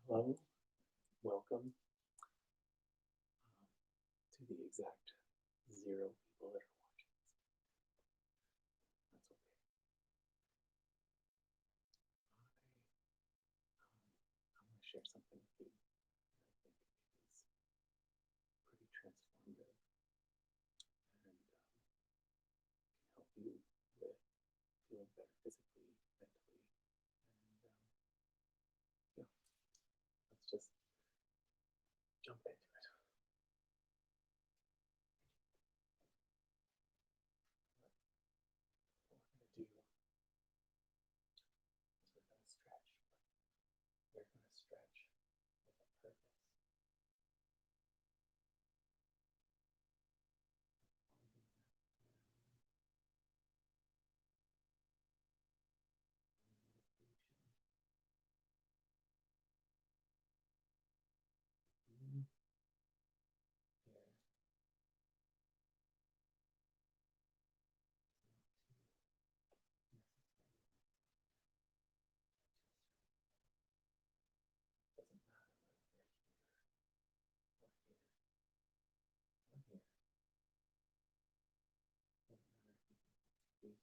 Hello, welcome to the exact 0 people that are watching this. That's okay. I'm going to share something with you that I think is pretty transformative and can help you with feeling better physically, mentally, and yeah, let's just jump into it. What we're going to do is we're going to stretch, but we're going to stretch with a purpose. Here, doesn't matter whether they're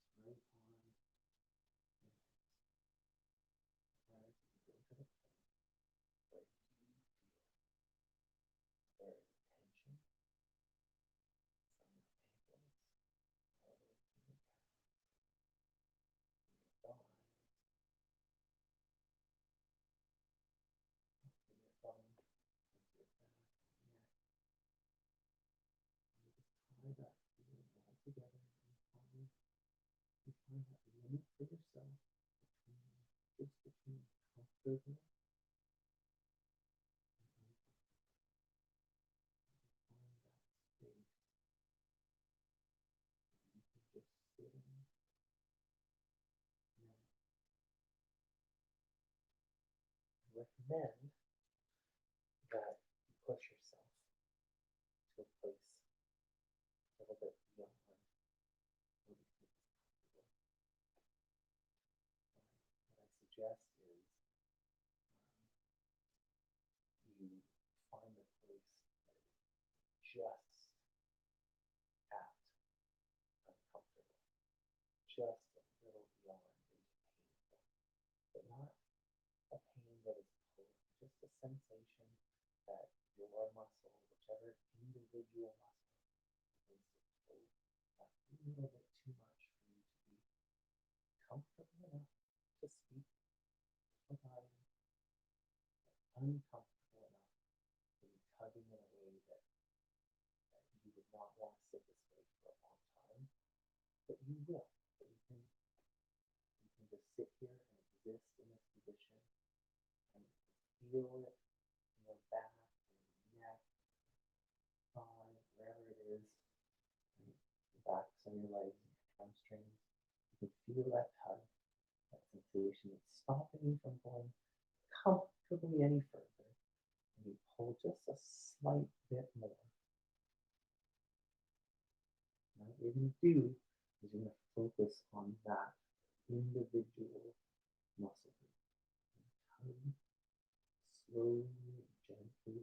here or here or here. Doesn't matter if you can put space right on your hips. As you go to the point where you feel there is tension from your ankles all the way to your calves, your thighs, up to your bum, into your back and neck. And you just tie that feeling all together and find that limit for yourself between comfortable and uncomfortable. Find that space that you can just sit in now. I recommend that you push yourself to a place a little bit beyond what you think is comfortable. What I suggest is you find a place that is just at uncomfortable, just a little beyond being painful, but not a pain that is pulling, just a sensation that your muscle, whichever individual muscle, begins to pull a little bit too much for you to be comfortable enough to speak with my body, but uncomfortable enough to be tugging in a way that you would not want to sit this way for a long time, but you will. But you can just sit here and exist in this position and feel it in your back and your neck, thigh, wherever it is, right? The backs of your legs and your hamstrings. You can feel that tug, that sensation that's stopping you from going comfortably any further. And you pull just a slight bit more. Now, what you're going to do is you're going to focus on that individual muscle group. Tug slowly and gently.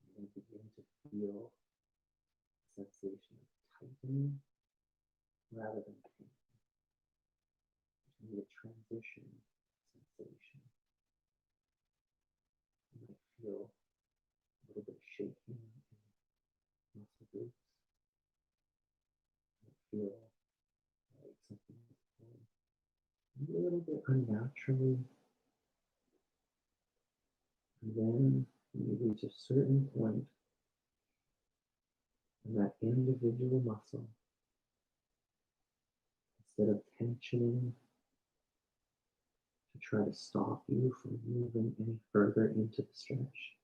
You're going to begin to feel a sensation of tightening rather than pain. There's going to be a transition sensation. You might feel a little bit of shaking in muscle groups. You might feel like something is pulling a little bit unnaturally. And then when you reach a certain point in that individual muscle, instead of tensioning to try to stop you from moving any further into the stretch,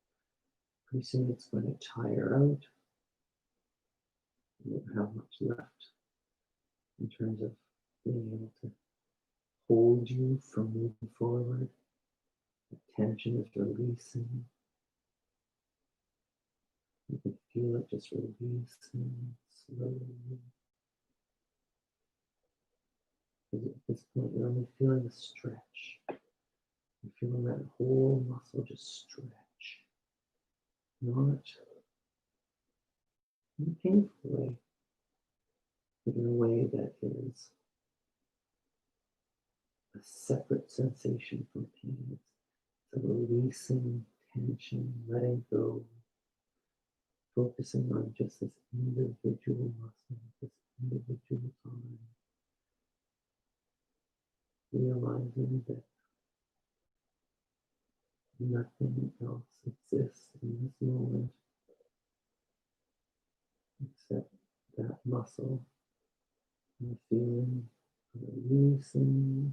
pretty soon it's going to tire out. You won't have much left in terms of being able to hold you from moving forward. The tension is releasing. You can feel it just releasing slowly. Because at this point, you're only feeling the stretch. You're feeling that whole muscle just stretch. Not in a painful way, but in a way that is a separate sensation from pain. It's a releasing tension, letting go, focusing on just this individual muscle, this individual arm, realizing that nothing else exists in this moment except that muscle and the feeling of releasing.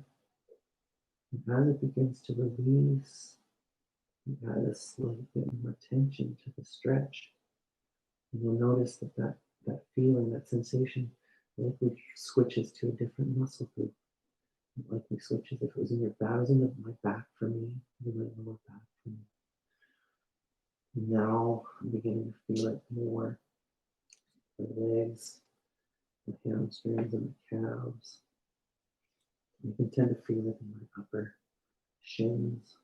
And as it begins to release, you add a slight bit more tension to the stretch. And you'll notice that feeling, that sensation, likely switches to a different muscle group. It likely switches if it was in your back, it was in my back for me, in my lower back for me. And now I'm beginning to feel it more. The legs, the hamstrings, and the calves. You can tend to feel it in my upper shins.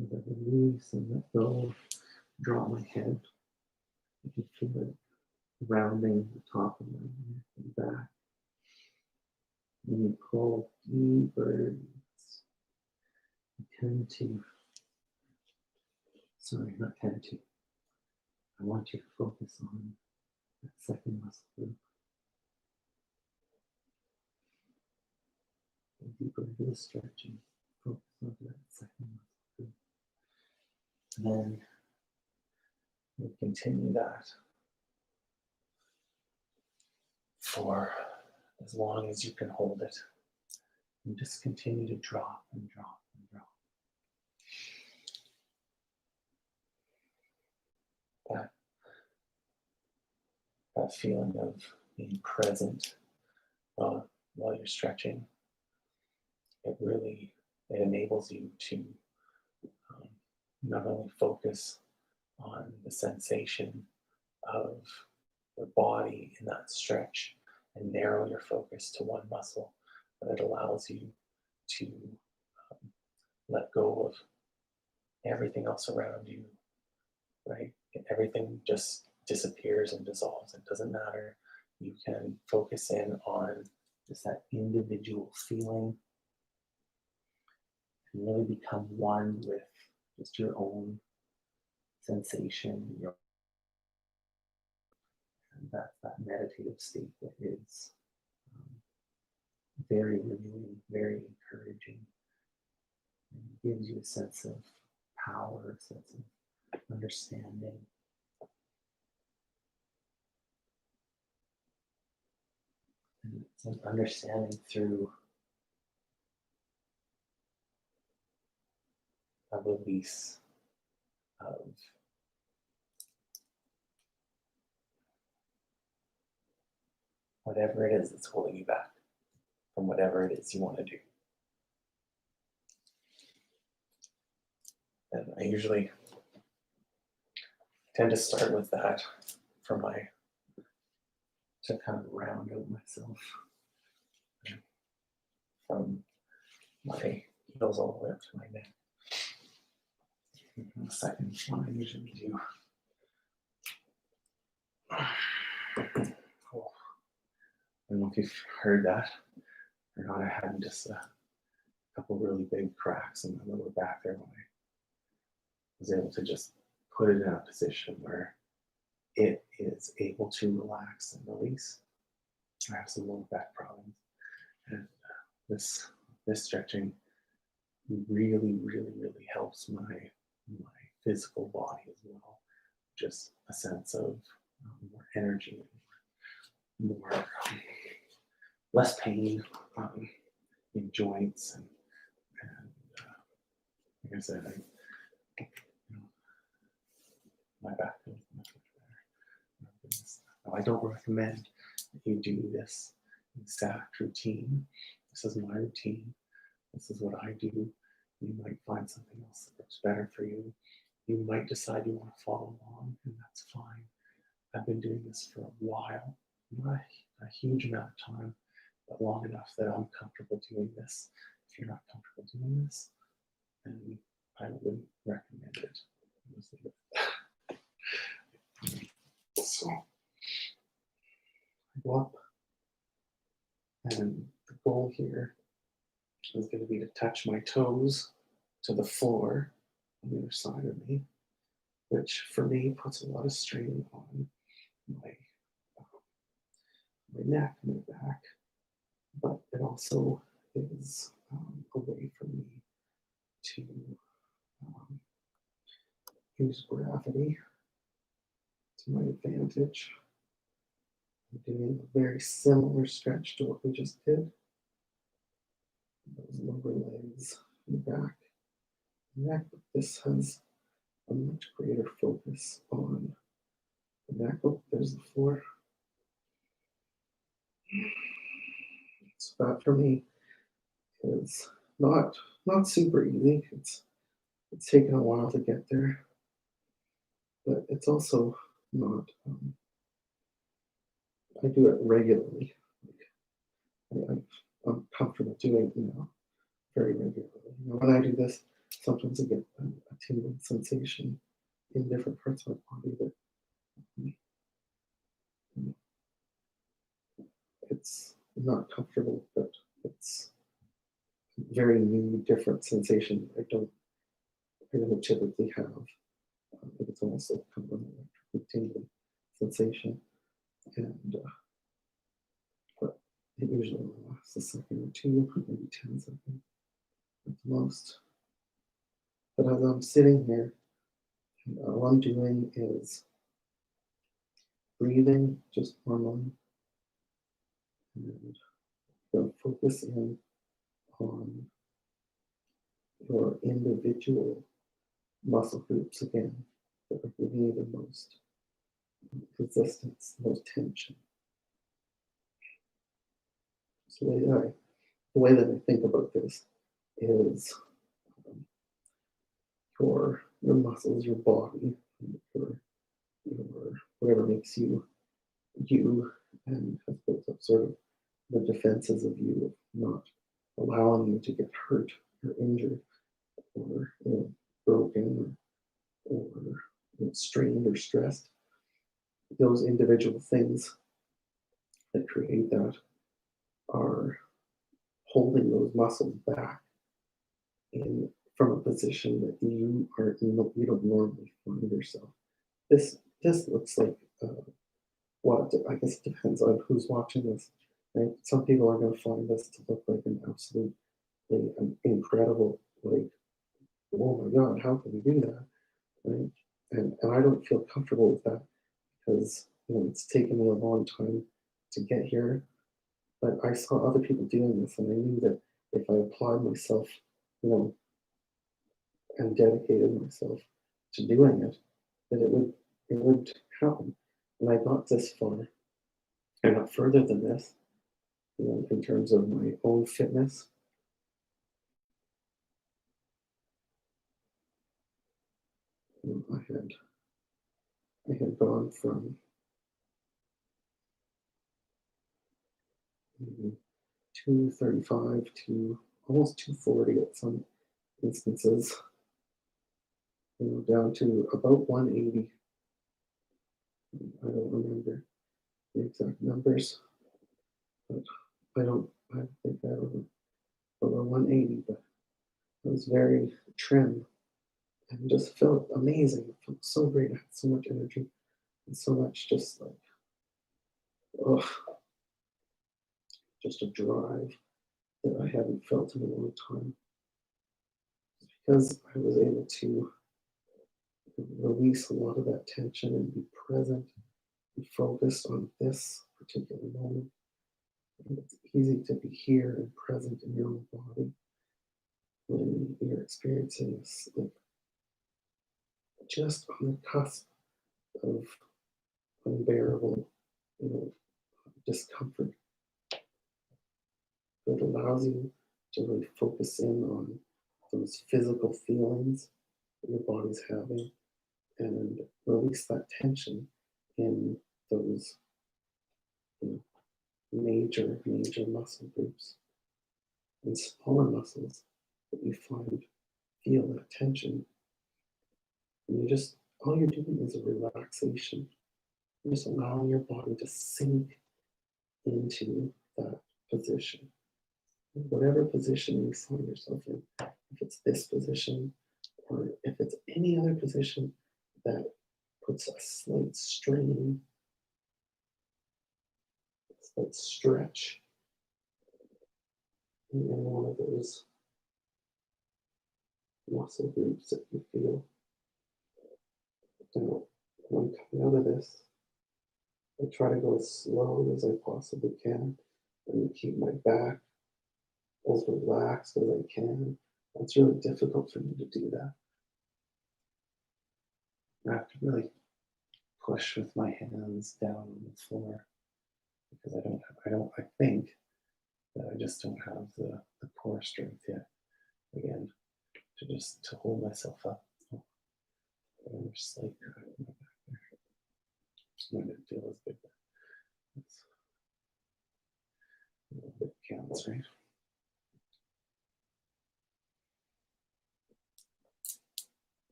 As I release and let go, drop my head. You can feel it rounding the top of my neck and back. And you pull deeper. I want you to focus on that second muscle group. Go deeper into the stretching. Focus on that second muscle group. And then we'll continue that for as long as you can hold it. And just continue to drop and drop and drop. That feeling of being present while you're stretching, it enables you to not only focus on the sensation of your body in that stretch and narrow your focus to one muscle, but it allows you to let go of everything else around you, right? Everything just disappears and dissolves. It doesn't matter. You can focus in on just that individual feeling and really become one with just your own sensation, and that's that meditative state that is very renewing, very encouraging, and gives you a sense of power, a sense of understanding. And it's an understanding through a release of whatever it is that's holding you back from whatever it is you want to do. And I usually tend to start with that to kind of round out myself from my heels all the way up to my neck. And the second one I usually do. Oh, I don't know if you've heard that or not. I had just a couple really big cracks in my lower back there when I was able to just put it in a position where it is able to relax and release. I have some lower back problems, and this stretching really helps my physical body as well. Just a sense of more energy, more less pain in joints, and like I said, my back feels much better. Now, I don't recommend that you do this exact routine. This is my routine. This is what I do. You might find something else that works better for you. You might decide you want to follow along, and that's fine. I've been doing this for a while. I'm not a huge amount of time, but long enough that I'm comfortable doing this. If you're not comfortable doing this, then I wouldn't recommend it. So I go up, and the goal here is going to be to touch my toes to the floor on the other side of me, which for me puts a lot of strain on my my neck, my back, but it also is a way for me to um, use gravity to my advantage. I'm doing a very similar stretch to what we just did. Those lower legs and back and neck, but this has a much greater focus on the neck. Oh, there's the floor. So that for me is not super easy. It's taken a while to get there, but it's also not. I do it regularly. I'm comfortable doing, very regularly. When I do this, sometimes I get a tingling sensation in different parts of my body that you know, it's not comfortable, but it's a very new, different sensation I don't typically have. It's almost like kind of an electrical tingling sensation, and but it usually only lasts a second or two, maybe 10 seconds at the most. But as I'm sitting here, all I'm doing is breathing just normally, and focus in on your individual muscle groups again that are giving you the most resistance, the most tension. So the way that I think about this is um, your muscles, your body, your whatever makes you you, and has built up sort of the defenses of you of not allowing you to get hurt or injured or broken or strained or stressed. Those individual things that create that are holding those muscles back in from a position that you don't normally find yourself. This looks like what I guess it depends on who's watching this. Right? Some people are going to find this to look like an absolutely incredible, like, oh my god, how can we do that? Right? And I don't feel comfortable with that because it's taken me a long time to get here. But I saw other people doing this, and I knew that if I applied myself, you know, and dedicated myself to doing it, that it would happen. And I got this far. I got further than this, in terms of my own fitness. I had gone from 235 to almost 240 at some instances, down to about 180. I don't remember the exact numbers, but I think I was over 180, but I was very trim and just felt amazing. It felt so great. I had so much energy and so much just like, oh, just a drive that I hadn't felt in a long time because I was able to release a lot of that tension and be present and focused on this particular moment. And it's easy to be here and present in your own body when you're experiencing this, like, just on the cusp of unbearable, discomfort. It allows you to really focus in on those physical feelings that your body's having and release that tension in those, major muscle groups and smaller muscles that you find feel that tension. And you just, all you're doing is a relaxation. You're just allowing your body to sink into that position. Whatever position you find yourself in, if it's this position or if it's any other position that puts a slight strain, a slight stretch in any one of those muscle groups that you feel. Now, when coming out of this, I try to go as slow as I possibly can and keep my back as relaxed as I can. It's really difficult for me to do that. I have to really push with my hands down on the floor because I think that I just don't have the core strength yet, again, to hold myself up. Oh, I'm just like, I didn't feel as big. That's a little bit counts, right?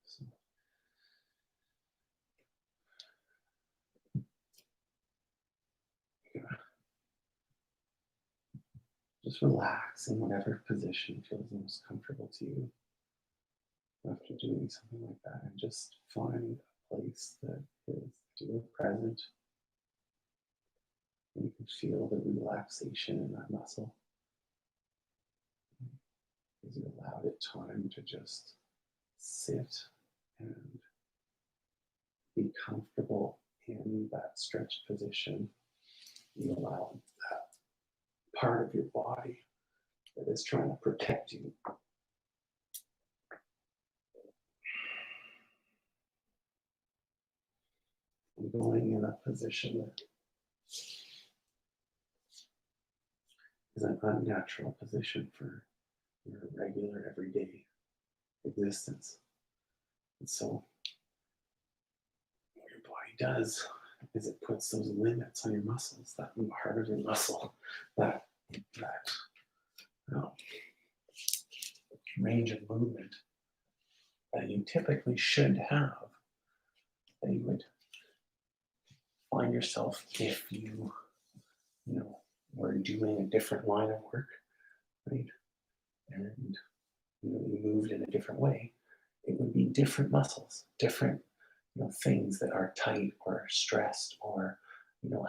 So, yeah. Just relax in whatever position feels most comfortable to you after doing something like that, and just find a place that is you're present and you can feel the relaxation in that muscle because you allowed it time to just sit and be comfortable in that stretched position. You allow that part of your body that is trying to protect you from going in a position that is an unnatural position for your regular everyday existence. And so what your body does is it puts those limits on your muscles, that part of your muscle, that range of movement that you typically should have, that you would find yourself if you were doing a different line of work, right? And you moved in a different way, it would be different muscles, different things that are tight or stressed or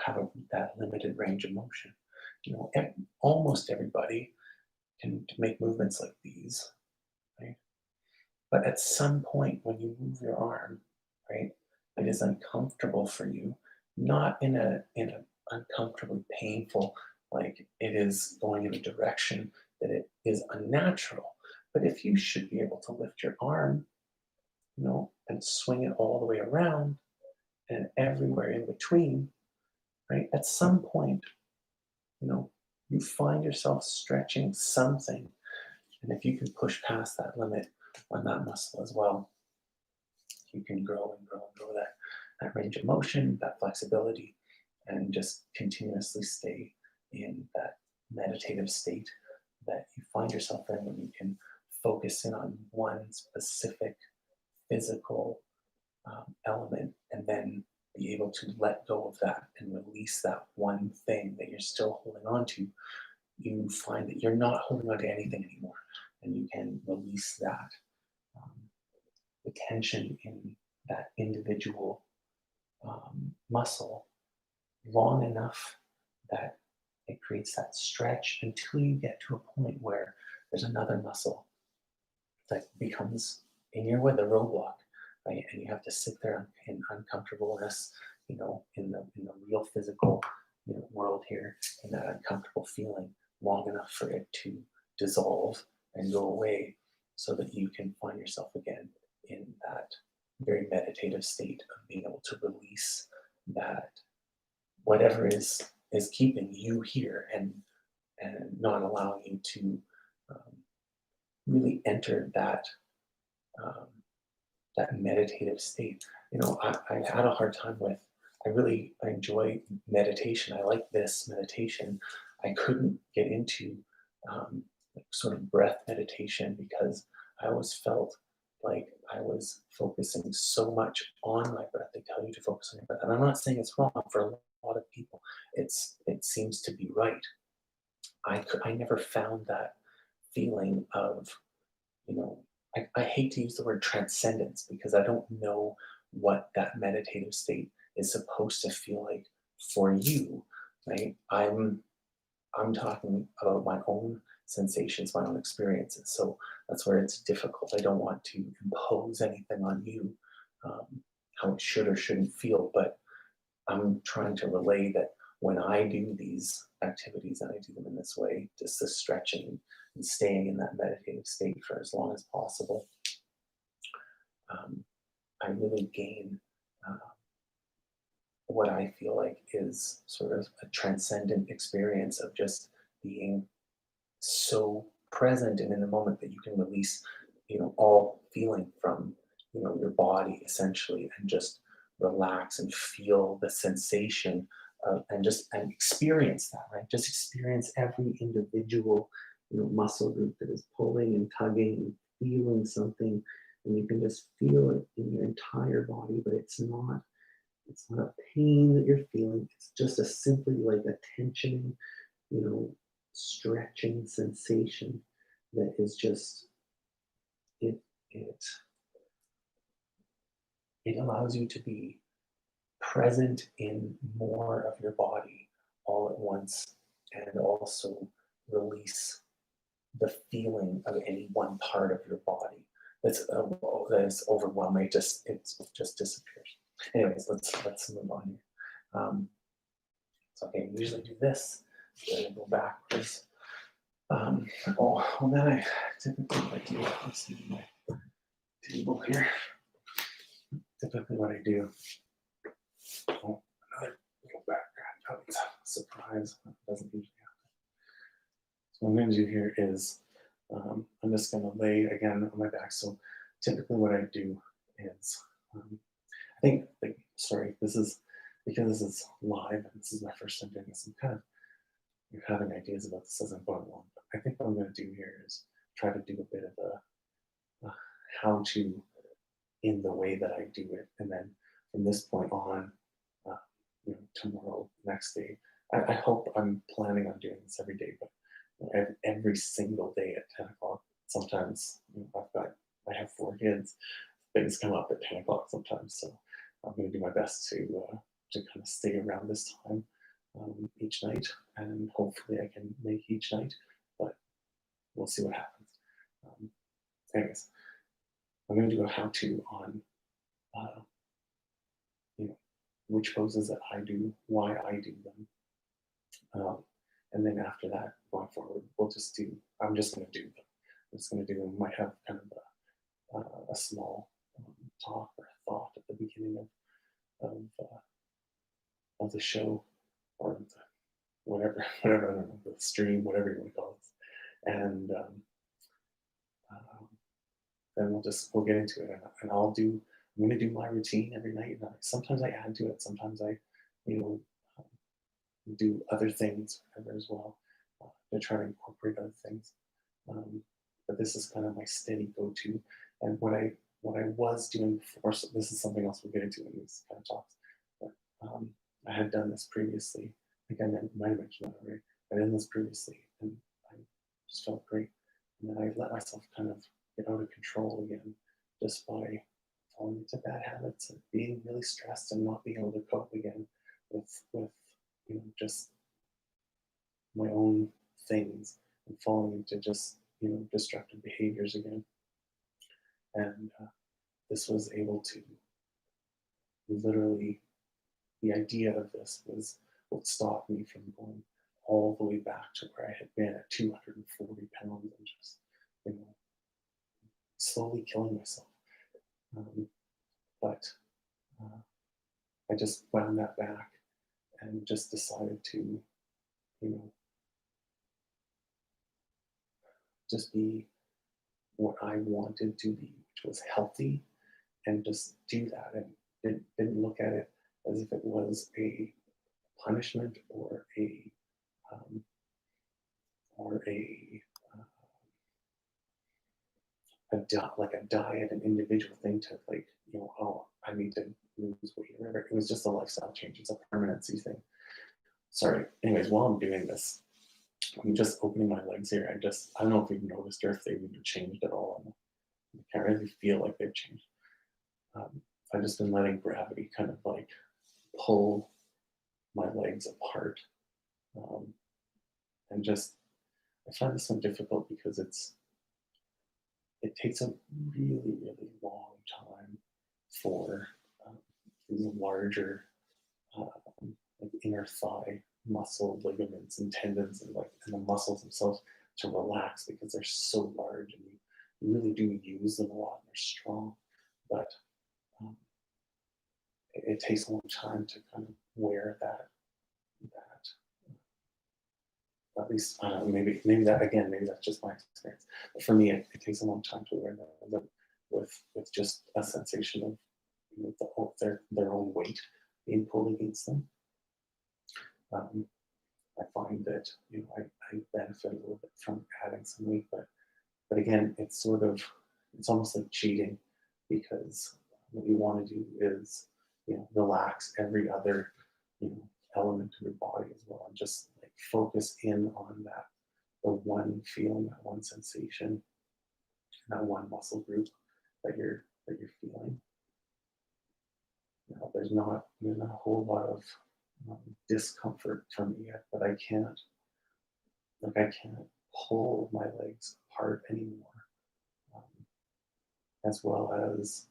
have that limited range of motion. Almost everybody can make movements like these, right? But at some point when you move your arm, right, it is uncomfortable for you, not in a uncomfortably painful, like it is going in a direction that it is unnatural. But if you should be able to lift your arm, and swing it all the way around and everywhere in between, right? At some point, you find yourself stretching something. And if you can push past that limit on that muscle as well, you can grow and grow and grow that range of motion, that flexibility, and just continuously stay in that meditative state that you find yourself in when you can focus in on one specific physical element and then be able to let go of that and release that one thing that you're still holding on to. You find that you're not holding on to anything anymore, and you can release that the tension in that individual muscle long enough that it creates that stretch until you get to a point where there's another muscle that becomes in your way, the roadblock, right? And you have to sit there in uncomfortableness, in the real physical, world here, in that uncomfortable feeling long enough for it to dissolve and go away, so that you can find yourself again in that very meditative state of being able to release that whatever is keeping you here and not allowing you to really enter um, that meditative state. I had a hard time with I enjoy meditation. I like this meditation. I couldn't get into like sort of breath meditation because I always felt like I was focusing so much on my breath. They tell you to focus on your breath, and I'm not saying it's wrong for a lot of people. It seems to be right. I never found that feeling of, you know, I hate to use the word transcendence because I don't know what that meditative state is supposed to feel like for you, right? I'm talking about my own sensations, my own experiences. So that's where it's difficult. I don't want to impose anything on you, um, how it should or shouldn't feel, but I'm trying to relay that when I do these activities and I do them in this way, just the stretching and staying in that meditative state for as long as possible, um, I really gain uh, what I feel like is sort of a transcendent experience of just being so present and in the moment that you can release, all feeling from, your body essentially, and just relax and feel the sensation of, and experience that, right? Just experience every individual, muscle group that is pulling and tugging and feeling something, and you can just feel it in your entire body, but it's not a pain that you're feeling. It's just a simply like a tensioning, you know, stretching sensation that is just it it it allows you to be present in more of your body all at once and also release the feeling of any one part of your body that is overwhelming. It just disappears. Anyways, let's move on here. So okay, I usually do this. So I go backwards. Well, then I typically like to let's see my table here. Typically, what I do. Oh, another little background. Oh, it's a surprise. It doesn't usually happen. So what I'm going to do here is I'm just going to lay again on my back. So typically, what I do is I think. Sorry, this is because this is live and this is my first time doing this. I'm kind of you're having ideas about this as I'm going along. But I think what I'm going to do here is try to do a bit of a how to in the way that I do it, and then from this point on, uh, tomorrow, next day, I hope I'm planning on doing this every day, but every single day at 10 o'clock. Sometimes I have 4 kids. Things come up at 10 o'clock sometimes, so I'm going to do my best to kind of stay around this time each night, and hopefully I can make each night, but we'll see what happens. Um, anyways, I'm going to do a how-to on uh, you know which poses that I do, why I do them, and then after that, going forward, we'll just do. I'm just going to do them. I'm just going to do them. Might have kind of a small talk or thought at the beginning of the show or whatever, whatever, I don't know, the stream, whatever you want to call it, and um, then we'll get into it, and I'm going to do my routine every night. And sometimes I add to it. Sometimes I, you know, do other things as well to try to incorporate other things. Um, but this is kind of my steady go-to. And what I was doing before, so this is something else we'll get into in these kind of talks. But I had done this previously. I think might have mentioned that already. I did this previously, and I just felt great. And then I let myself kind of get out of control again, just by falling into bad habits and being really stressed and not being able to cope again with just my own things and falling into just destructive behaviors again. And this was able to literally, the idea of this was what stopped me from going all the way back to where I had been at 240 pounds and just you know slowly killing myself. But I just wound that back and just decided to you know just be what I wanted to be, which was healthy, and just do that, and didn't look at it as if it was a punishment or um, a like a diet, an individual thing to like, oh, I need to lose weight. Remember, it was just a lifestyle change. It's a permanency thing. Sorry. Anyways, while I'm doing this, I'm just opening my legs here. I don't know if you've noticed or if they've even changed at all. I can't really feel like they've changed. I've just been letting gravity kind of like pull my legs apart. Um, and just, I find this one difficult because it takes a really, really long time for these larger like inner thigh muscle ligaments and tendons and the muscles themselves to relax because they're so large and you really do use them a lot and they're strong. But um, it takes a long time to kind of wear that at least I don't know, maybe that again, maybe that's just my experience. But for me, it takes a long time to wear that with just a sensation of their own weight being pulled against them. I find that I benefit a little bit from adding some weight, but again, it's almost like cheating because what you want to do is relax every other element of your body as well, and just like focus in on the one feeling, that one sensation, that one muscle group that you're feeling. There's not a whole lot of discomfort for me yet, but I can't pull my legs apart anymore, um, as well as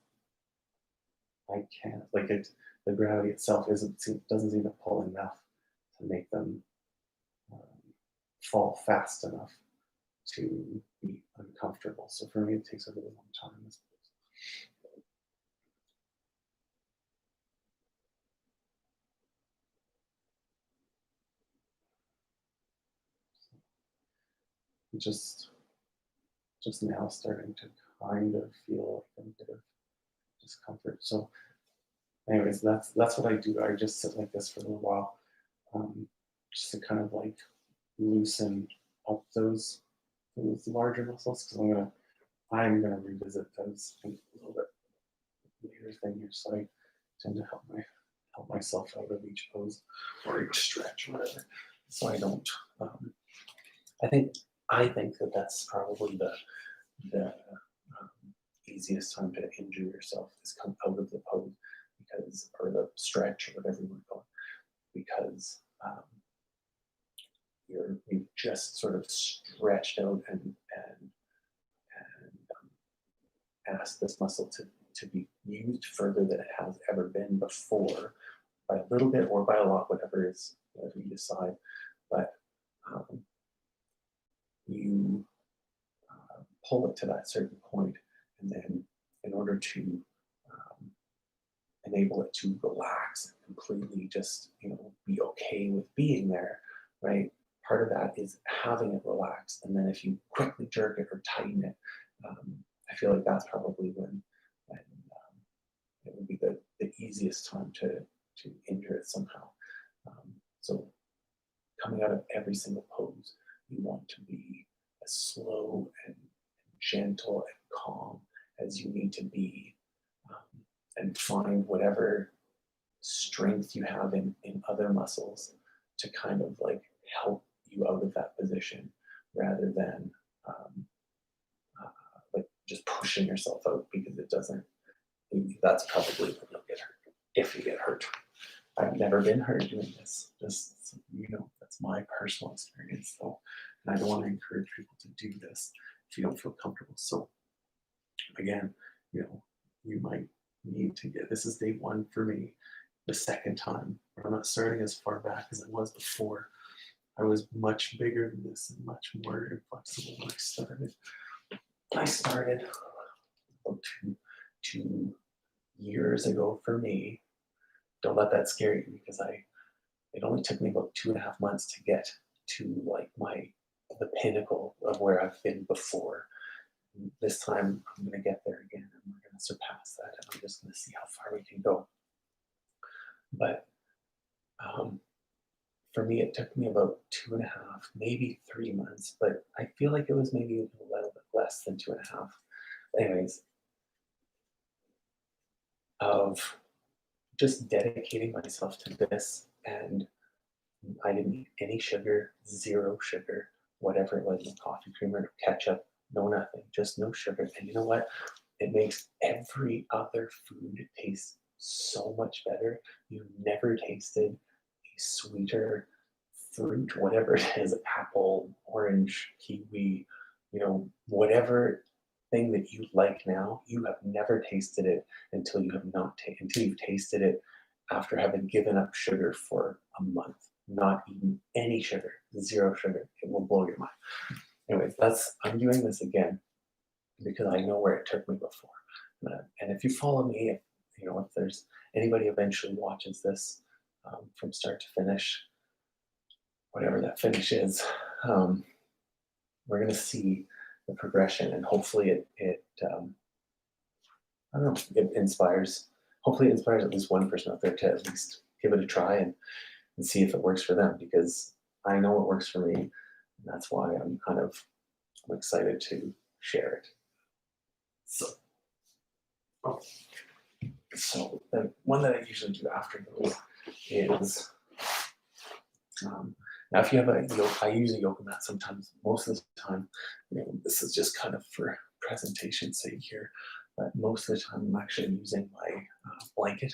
I can't like it. The gravity itself doesn't seem to pull enough to make them um, fall fast enough to be uncomfortable. So for me, it takes a really long time. Just now starting to kind of feel like a bit of discomfort. So anyways, that's what I do. I just sit like this for a little while, just to kind of like loosen up those larger muscles because I'm gonna revisit those a little bit later thing here. So I tend to help myself out of each pose or each stretch, or whatever, so I don't. I think that that's probably the easiest time to injure yourself is come out of the pose or the stretch or whatever you want to call it, because you've just sort of stretched out and asked this muscle to be used further than it has ever been before, by a little bit or by a lot, whatever you decide. But you pull it to that certain point, and then in order to enable it to relax and completely just be okay with being there, right? Part of that is having it relax, and then if you quickly jerk it or tighten it, I feel like that's probably when it would be the easiest time to injure it somehow. So coming out of every single pose, you want to be as slow and gentle and calm as you need to be, and find whatever strength you have in other muscles to kind of like help you out of that position rather than like just pushing yourself out, because it doesn't. That's probably when you'll get hurt, if you get hurt. I've never been hurt doing this. Just so that's my personal experience, though, and I don't want to encourage people to do this if you don't feel comfortable. So again, you might need to get. This is day one for me. The second time, I'm not starting as far back as I was before. I was much bigger than this and much more inflexible when I started. I started about two years ago for me. Don't let that scare you, because it only took me about 2.5 months to get to like the pinnacle of where I've been before. This time I'm going to get there again, and we're going to surpass that, and I'm just going to see how far we can go. But um, for me, it took me about 2.5, maybe 3 months, but I feel like it was maybe a little bit less than 2.5. Anyways, of just dedicating myself to this, and I didn't eat any sugar, zero sugar, whatever it was, no coffee creamer, no ketchup, no nothing, just no sugar. And you know what? It makes every other food taste so much better. You've never tasted a sweeter fruit, whatever it is, apple, orange, kiwi, whatever thing that you like now, you have never tasted it until you have not until you've tasted it after having given up sugar for a month, not eaten any sugar, zero sugar. It will blow your mind. Anyways, I'm doing this again because I know where it took me before. And if you follow me, if there's anybody eventually watches this from start to finish, whatever that finish is, um, we're going to see the progression, and hopefully I don't know, it inspires. Hopefully, it inspires at least one person out there to at least give it a try and see if it works for them, because I know it works for me, and that's why I'm excited to share it. So, oh, so the one that I usually do after those is now if you have I use a yoga mat sometimes. Most of the time, this is just kind of for presentation sake here, but most of the time I'm actually using my blanket.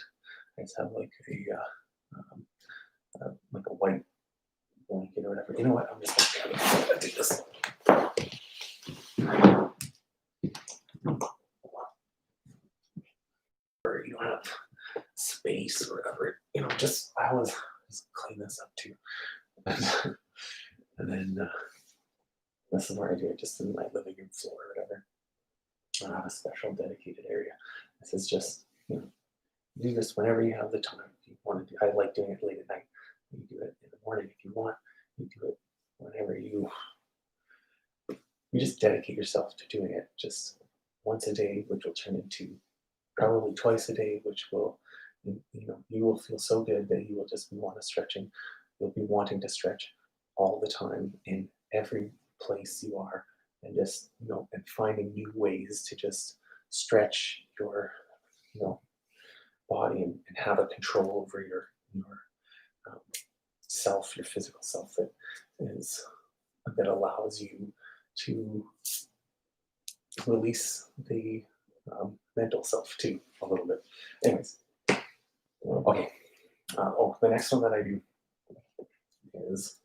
I just have like a white blanket or whatever. You know what? I'm just gonna do this. Or you don't have space or whatever. I always just clean this up too. And then this is where I do it, just in my living room floor or whatever. I don't have a special dedicated area. This is just, do this whenever you have the time. If you want to do, I like doing it late at night. You do it in the morning if you want. You do it whenever you just dedicate yourself to doing it just once a day, which will turn into probably twice a day, which will, you will feel so good that you will just be stretching. You'll be wanting to stretch all the time in every place you are, and just, and finding new ways to just stretch your, body, and have a control over your self, your physical self, that allows you to release the mental self too a little bit. Anyways, okay. The next one that I do is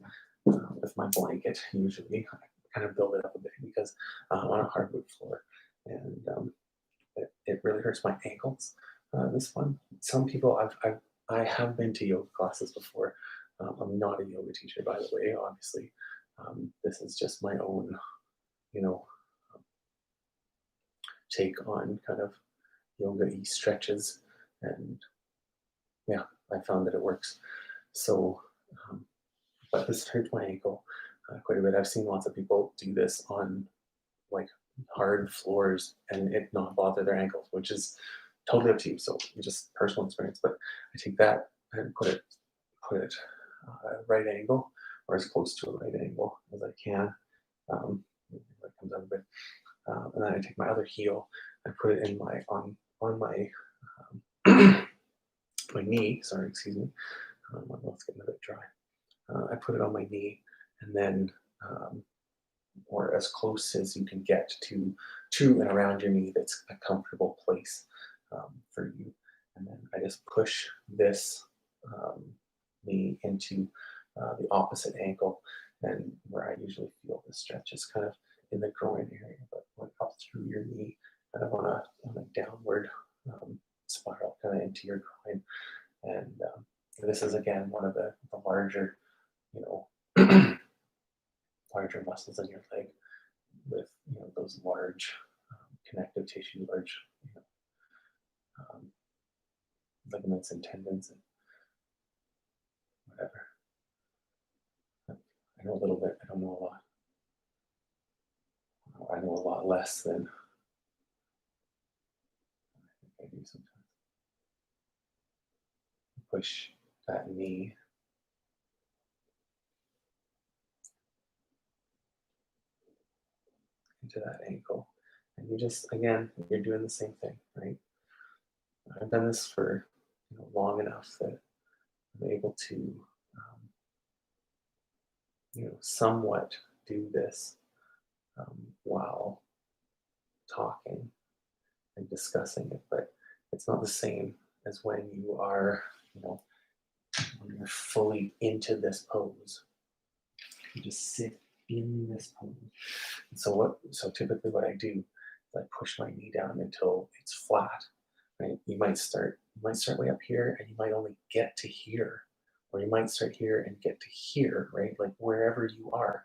with my blanket. Usually, I kind of build it up a bit because on a hardwood floor, and it really hurts my ankles. This one, some people I have been to yoga classes before. I'm not a yoga teacher, by the way. Obviously, this is just my own, you know, take on kind of yoga-y stretches, and yeah, I found that it works. So, um, but this hurt my ankle quite a bit. I've seen lots of people do this on like hard floors and it not bother their ankles, which is totally up to you. So just personal experience. But I take that and put it right angle, or as close to a right angle as I can. That comes out a bit. And then I take my other heel and put it in on my my knee. Sorry, excuse me. My mouth's getting a bit dry. I put it on my knee, and then or as close as you can get to and around your knee that's a comfortable place for you. And then I just push this um, knee into the opposite ankle, and where I usually feel the stretch is kind of in the groin area, but went up through your knee, kind of on a downward spiral, kind of into your groin. And this is again one of the larger, you know, larger muscles in your leg, with those large connective tissue, large you know, um, ligaments and tendons and whatever. I know a little bit. I don't know a lot. I know a lot less than I do sometimes. Push that knee into that ankle. And you just, again, you're doing the same thing, right? I've done this for long enough that I'm able to, um, somewhat do this while talking and discussing it, but it's not the same as when you are, you know, when you're fully into this pose. You just sit in this pose. And so typically what I do is I push my knee down until it's flat, right? You might start way up here and you might only get to here, or you might start here and get to here, right? Like wherever you are,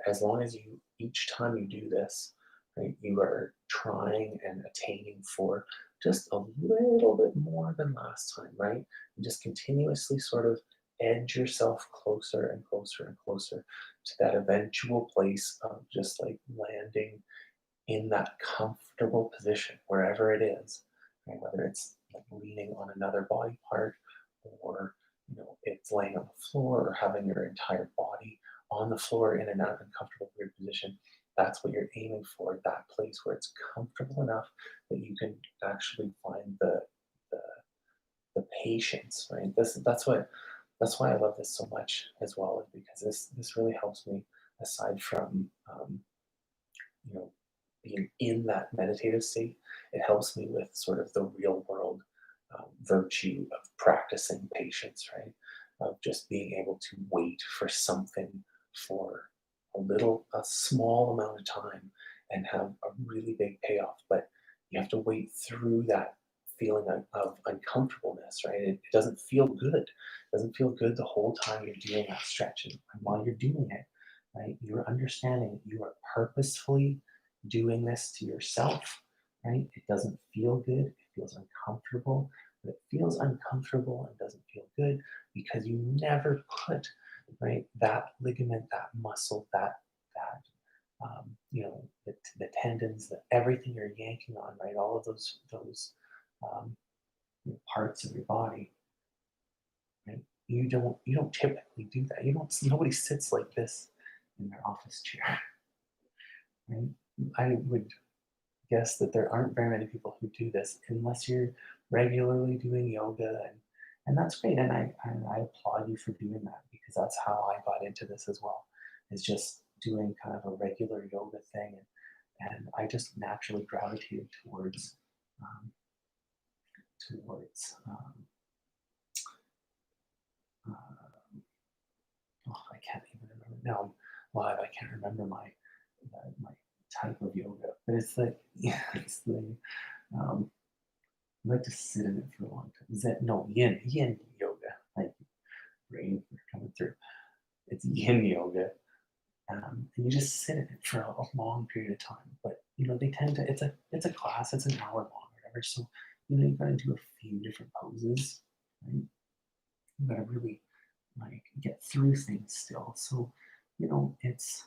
as long as you, each time you do this, right, you are trying and attaining for just a little bit more than last time, right? You just continuously sort of edge yourself closer and closer and closer to that eventual place of just like landing in that comfortable position, wherever it is, right? Whether it's like leaning on another body part, or it's laying on the floor, or having your entire body on the floor in an uncomfortable weird position. That's what you're aiming for, that place where it's comfortable enough that you can actually find the, the patience, right? That's why I love this so much as well, is because this really helps me, aside from you know, being in that meditative state. It helps me with sort of the real world virtue of practicing patience, right? Of just being able to wait for something for a small amount of time and have a really big payoff. But you have to wait through that feeling of uncomfortableness, right? It doesn't feel good. It doesn't feel good the whole time you're doing that stretch. And while you're doing it, right, you're understanding you are purposefully doing this to yourself, right? It doesn't feel good. It feels uncomfortable. But it feels uncomfortable and doesn't feel good because you never put, right, that ligament, that muscle, that the tendons, everything you're yanking on, right, all of those um, parts of your body, right? You don't typically do that. Nobody sits like this in their office chair, right? I would guess that there aren't very many people who do this unless you're regularly doing yoga, and that's great, and I applaud you for doing that, because that's how I got into this as well, is just doing kind of a regular yoga thing, and I just naturally gravitated um, towards uh, oh, I can't even remember now. I'm live. I can't remember my type of yoga, but it's like yeah, it's the um, I like to sit in it for a long time. Is that no yin yoga? Thank you, brain, for coming through. It's yin yoga, and you just sit in it for a long period of time. But they tend to. It's a class. It's an hour long or whatever. So you got to do a few different poses. Right? You got to really like get through things still. So it's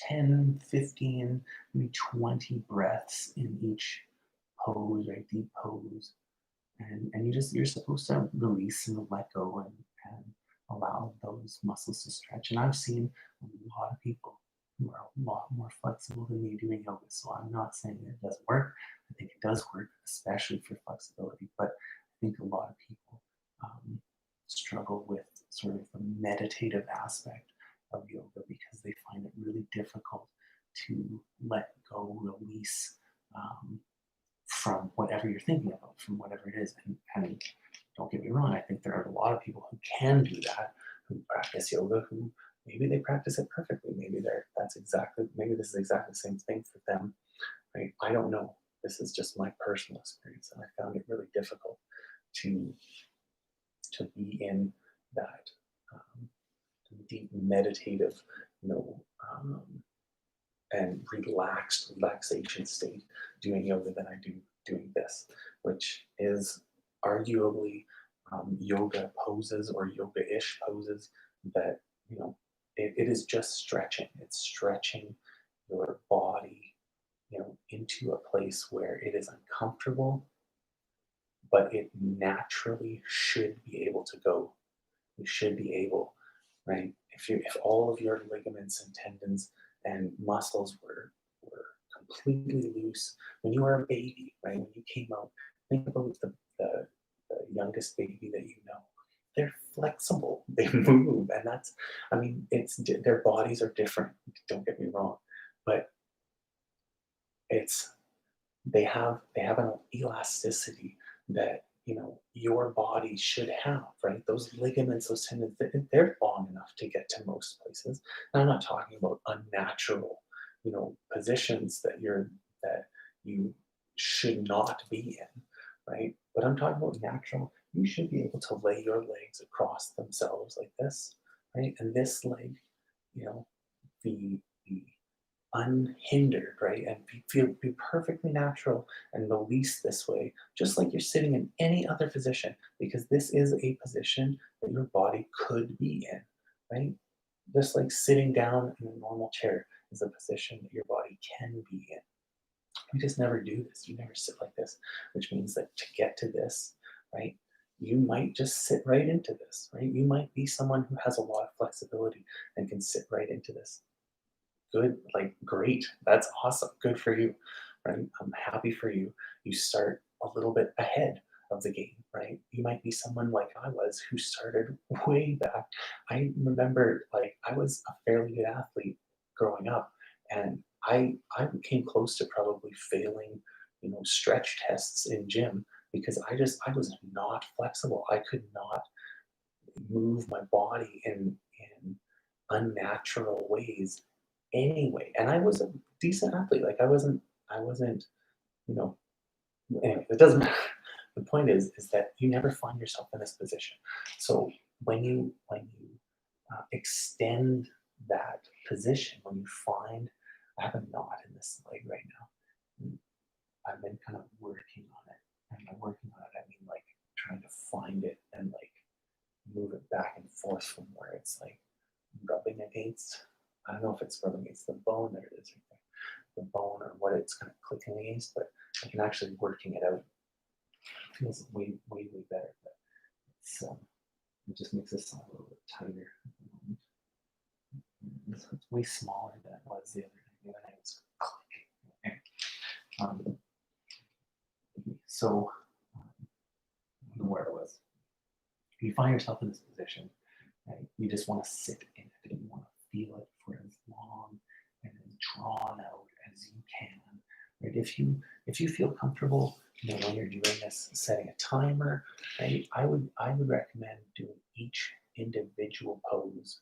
10, 15, maybe 20 breaths in each pose, right? Deep pose. And you're supposed to release and let go, and allow those muscles to stretch. And I've seen a lot of people who are a lot more flexible than me doing yoga. So I'm not saying that it doesn't work. I think it does work, especially for flexibility. But I think a lot of people struggle with sort of the meditative aspect of yoga because they find it really difficult to let go, release, um, from whatever you're thinking about, from whatever it is. And don't get me wrong, I think there are a lot of people who can do that, who practice yoga, who maybe they practice it perfectly. Maybe this is exactly the same thing for them, right? I don't know. This is just my personal experience, and I found it really difficult to be in that deep meditative, you know, um, and relaxation state doing yoga than I do doing this, which is arguably yoga poses or yoga-ish poses that it is just stretching. It's stretching your body, into a place where it is uncomfortable, but it naturally should be able to go. You should be able, right? If all of your ligaments and tendons and muscles were completely loose when you were a baby, right? When you came out, think about the youngest baby that you know. They're flexible. They move, and that's. I mean, their bodies are different. Don't get me wrong, but it's they have an elasticity that your body should have, right? Those ligaments, those tendons, they're long enough to get to most places. And I'm not talking about unnatural positions that you should not be in, right? But I'm talking about natural. You should be able to lay your legs across themselves like this, right? And this leg, you know the unhindered, right? And be perfectly natural and release this way, just like you're sitting in any other position, because this is a position that your body could be in, right? Just like sitting down in a normal chair is a position that your body can be in. You just never do this. You never sit like this, which means that to get to this, right? You might just sit right into this, right? You might be someone who has a lot of flexibility and can sit right into this. Good, like, great. That's awesome. Good for you, right? I'm happy for you. You start a little bit ahead of the game, right? You might be someone like I was who started way back. I remember, like, I was a fairly good athlete growing up, and I came close to probably failing, stretch tests in gym because I was not flexible. I could not move my body in unnatural ways anyway. And I was a decent athlete. Like I wasn't, you know, anyway, it doesn't matter. The point is that you never find yourself in this position. So when you extend that position, when you find, I have a knot in this leg right now. I've been kind of working on it. And by working on it, I mean like trying to find it and like move it back and forth from where it's like rubbing against. I don't know if it's rubbing against the bone. There it is, right there. The bone or what it's kind of clicking against, but I can actually working it out. It feels way better. But it just makes it sound a little bit tighter. It's way smaller than it was the other day. The other night was clicking. Um, so I don't know where it was. You find yourself in this position, right? You just want to sit in it and you want to feel it for as long and as drawn out as you can. Right? If you feel comfortable, when you're doing this, setting a timer, right? I would recommend doing each individual pose.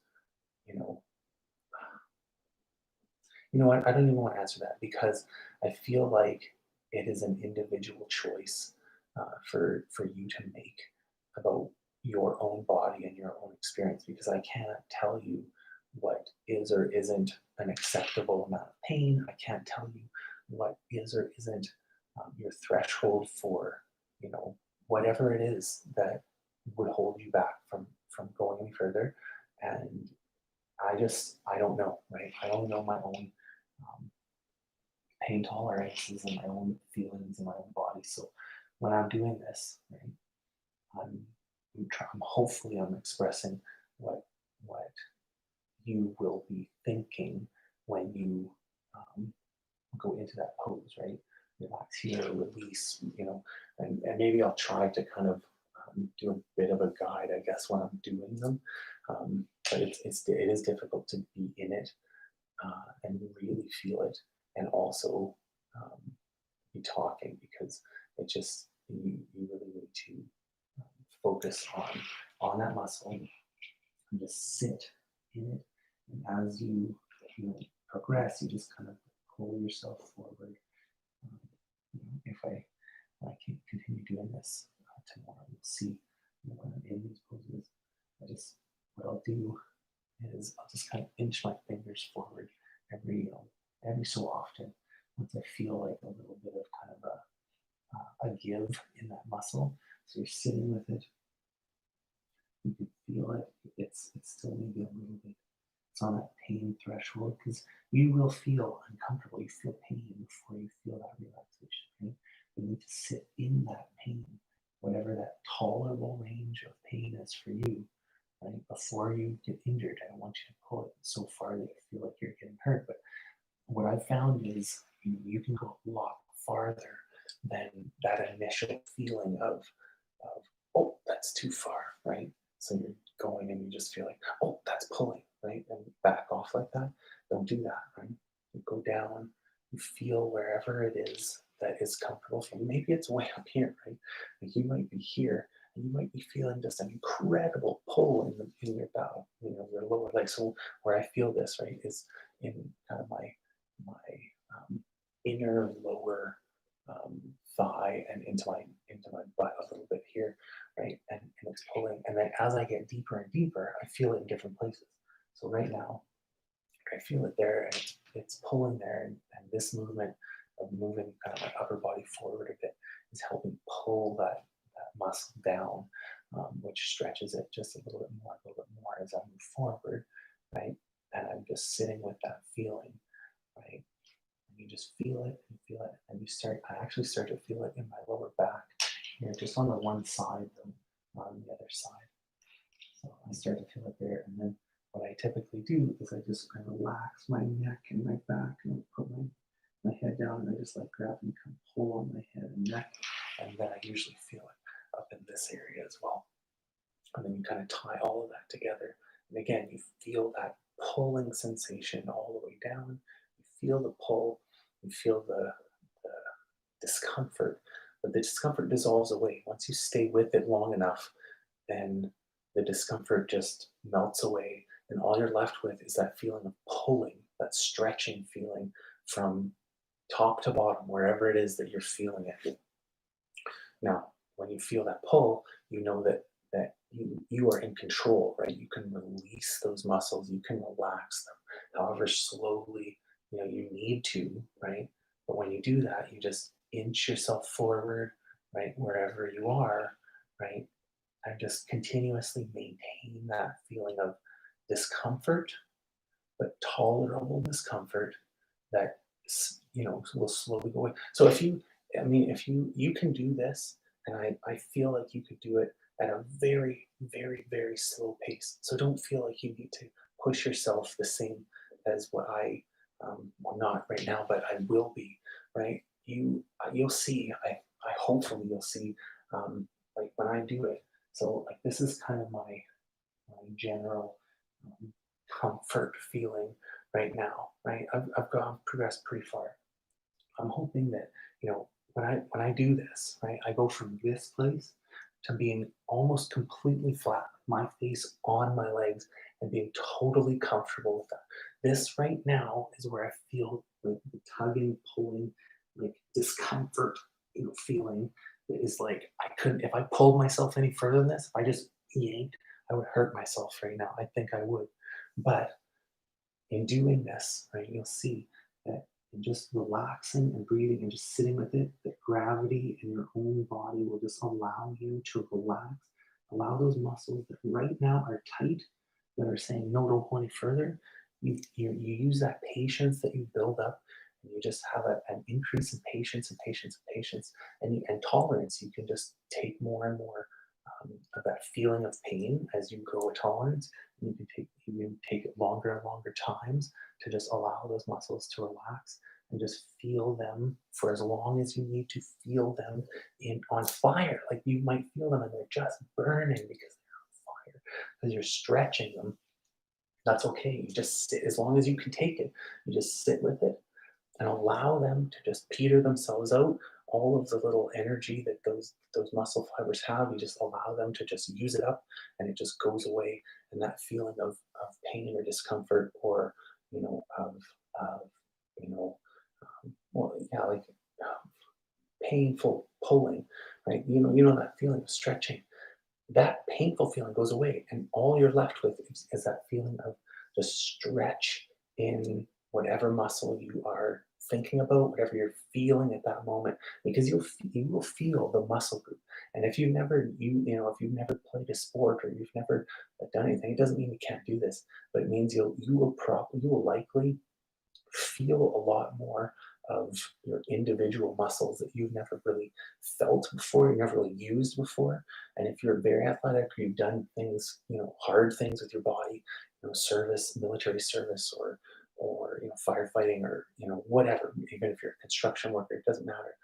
You know, what? I don't even want to answer that because I feel like it is an individual choice for you to make about your own body and your own experience. Because I can't tell you what is or isn't an acceptable amount of pain. I can't tell you what is or isn't your threshold for whatever it is that would hold you back from going any further. And I don't know, right? I don't know my own um, pain tolerances and my own feelings in my own body. So when I'm doing this, right, I'm, hopefully I'm expressing what you will be thinking when you um, go into that pose, right? Relax here, release, and maybe I'll try to kind of do a bit of a guide, I guess, when I'm doing them. But it is difficult to be in it and really feel it, and also um, be talking because you really need to focus on that muscle and just sit in it. And as you progress, you just kind of pull yourself forward. If I can continue doing this tomorrow, you'll see when I'm in these poses. What I'll do is I'll just kind of inch my fingers forward every so often once I feel like a little bit of kind of a give in that muscle. So you're sitting with it, you can feel it. It's still maybe a little bit. It's on that pain threshold because you will feel uncomfortable. You feel pain before you feel that relaxation. Right? You need to sit in that pain whatever that tolerable range of pain is for you, right? Before you get injured, I don't want you to pull it so far that you feel like you're getting hurt. But what I've found is you can go a lot farther than that initial feeling of oh, that's too far, right? So you're going and you just feel like, oh, that's pulling, right? And back off like that. Don't do that, right? You go down, you feel wherever it is that is comfortable for you. Maybe it's way up here, right? Like you might be here and you might be feeling just an incredible pull in your back, your lower leg. So where I feel this, right, is in kind of my inner lower thigh and into my butt a little bit here, right? And it's pulling. And then as I get deeper and deeper, I feel it in different places. So right now, I feel it there, and it's pulling there, and this movement of moving kind of my upper body forward a bit is helping pull that muscle down, which stretches it just a little bit more as I move forward, right? And I'm just sitting with that feeling, right? And you just feel it, and I actually start to feel it in my lower back here, just on the one side, though, not on the other side. So I start to feel it there, and then what I typically do is I just kind of relax my neck and my back, and I put my head down, and I just like grab and kind of pull on my head and neck, and then I usually feel it up in this area as well. And then you kind of tie all of that together, and again, you feel that pulling sensation all the way down. You feel the pull, you feel the discomfort, but the discomfort dissolves away once you stay with it long enough. Then the discomfort just melts away, and all you're left with is that feeling of pulling, that stretching feeling from top to bottom, wherever it is that you're feeling it. Now, when you feel that pull, you know that you are in control, right? You can release those muscles, you can relax them, however slowly you need to, right? But when you do that, you just inch yourself forward, right, wherever you are, right, and just continuously maintain that feeling of discomfort, but tolerable discomfort that will slowly go away. So if you can do this, and I feel like you could do it at a very, very, very slow pace. So don't feel like you need to push yourself the same as what well, not right now, but I will be, right? You'll see. I hopefully you'll see, like when I do it. So like this is kind of my general um, comfort feeling right now, right? I've gone progressed pretty far. I'm hoping that when I do this, right, I go from this place to being almost completely flat, my face on my legs, and being totally comfortable with that. This right now is where I feel like the tugging, pulling, like discomfort, feeling that is like I couldn't if I pulled myself any further than this, if I just yanked, I would hurt myself right now. I think I would. But in doing this, right, you'll see that in just relaxing and breathing and just sitting with it, that gravity in your own body will just allow you to relax, allow those muscles that right now are tight, that are saying, no, don't go any further. You use that patience that you build up, and you just have an increase in patience and patience and patience and tolerance. You can just take more and more of that feeling of pain as you grow a tolerance. You can take it longer and longer times to just allow those muscles to relax and just feel them for as long as you need to feel them in on fire. Like you might feel them and they're just burning because they're on fire because you're stretching them. That's okay. You just sit as long as you can take it. You just sit with it and allow them to just peter themselves out. All of the little energy that those muscle fibers have, you just allow them to just use it up, and it just goes away. And that feeling of pain or discomfort, or of well, yeah, like painful pulling, right? You know that feeling of stretching, that painful feeling goes away, and all you're left with is that feeling of just stretch in whatever muscle you are thinking about, whatever you're feeling at that moment, because you will feel the muscle group. And if if you've never played a sport or you've never done anything, it doesn't mean you can't do this, but it means you will likely feel a lot more of your individual muscles that you've never really felt before, you never really used before. And if you're very athletic or you've done things, hard things with your body, service, military service, or firefighting, or whatever, even if you're a construction worker, it doesn't matter.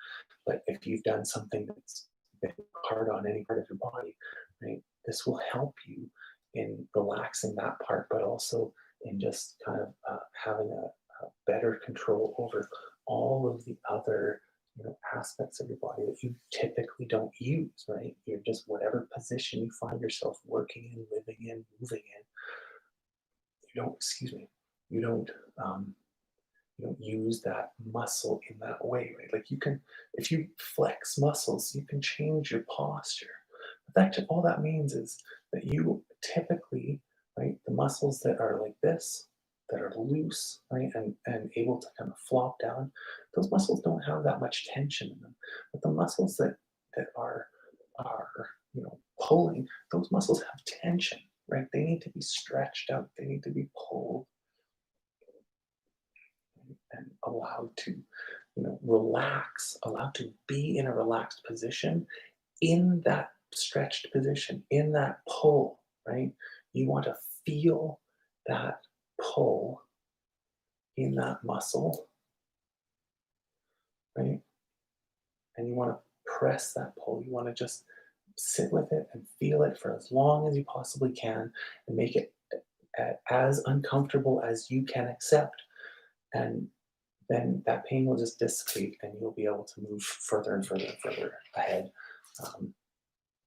But if you've done something that's been hard on any part of your body, right, this will help you in relaxing that part, but also in just kind of having a better control over all of the other aspects of your body that you typically don't use, right? You're just whatever position you find yourself working in, living in, moving in, you don't, excuse me, you don't um, you don't use that muscle in that way, right? Like you can, if you flex muscles, you can change your posture. But all that means is that you typically, right, the muscles that are like this, that are loose, right, and able to kind of flop down, those muscles don't have that much tension in them. But the muscles that are pulling, those muscles have tension, right? They need to be stretched out. They need to be pulled and allowed to, relax, allowed to be in a relaxed position, in that stretched position, in that pull, right? You want to feel that pull in that muscle, right? And you want to press that pull. You want to just sit with it and feel it for as long as you possibly can and make it as uncomfortable as you can accept. And then that pain will just dissipate and you'll be able to move further and further and further ahead.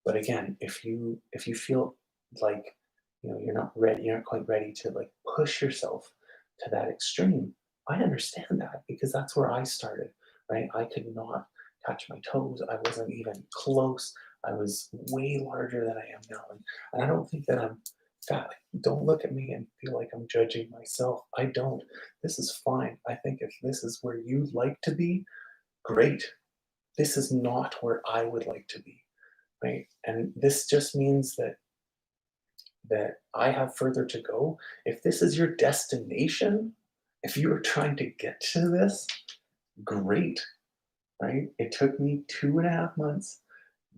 But again, if you feel like you're not ready, you're not quite ready to like push yourself to that extreme, I understand that because that's where I started, right? I could not touch my toes. I wasn't even close. I was way larger than I am now. And I don't think that I'm fat. Don't look at me and feel like I'm judging myself. I don't. This is fine. I think if this is where you'd like to be, great. This is not where I would like to be, right? And this just means that I have further to go. If this is your destination, if you are trying to get to this, great, right? It took me 2.5 months.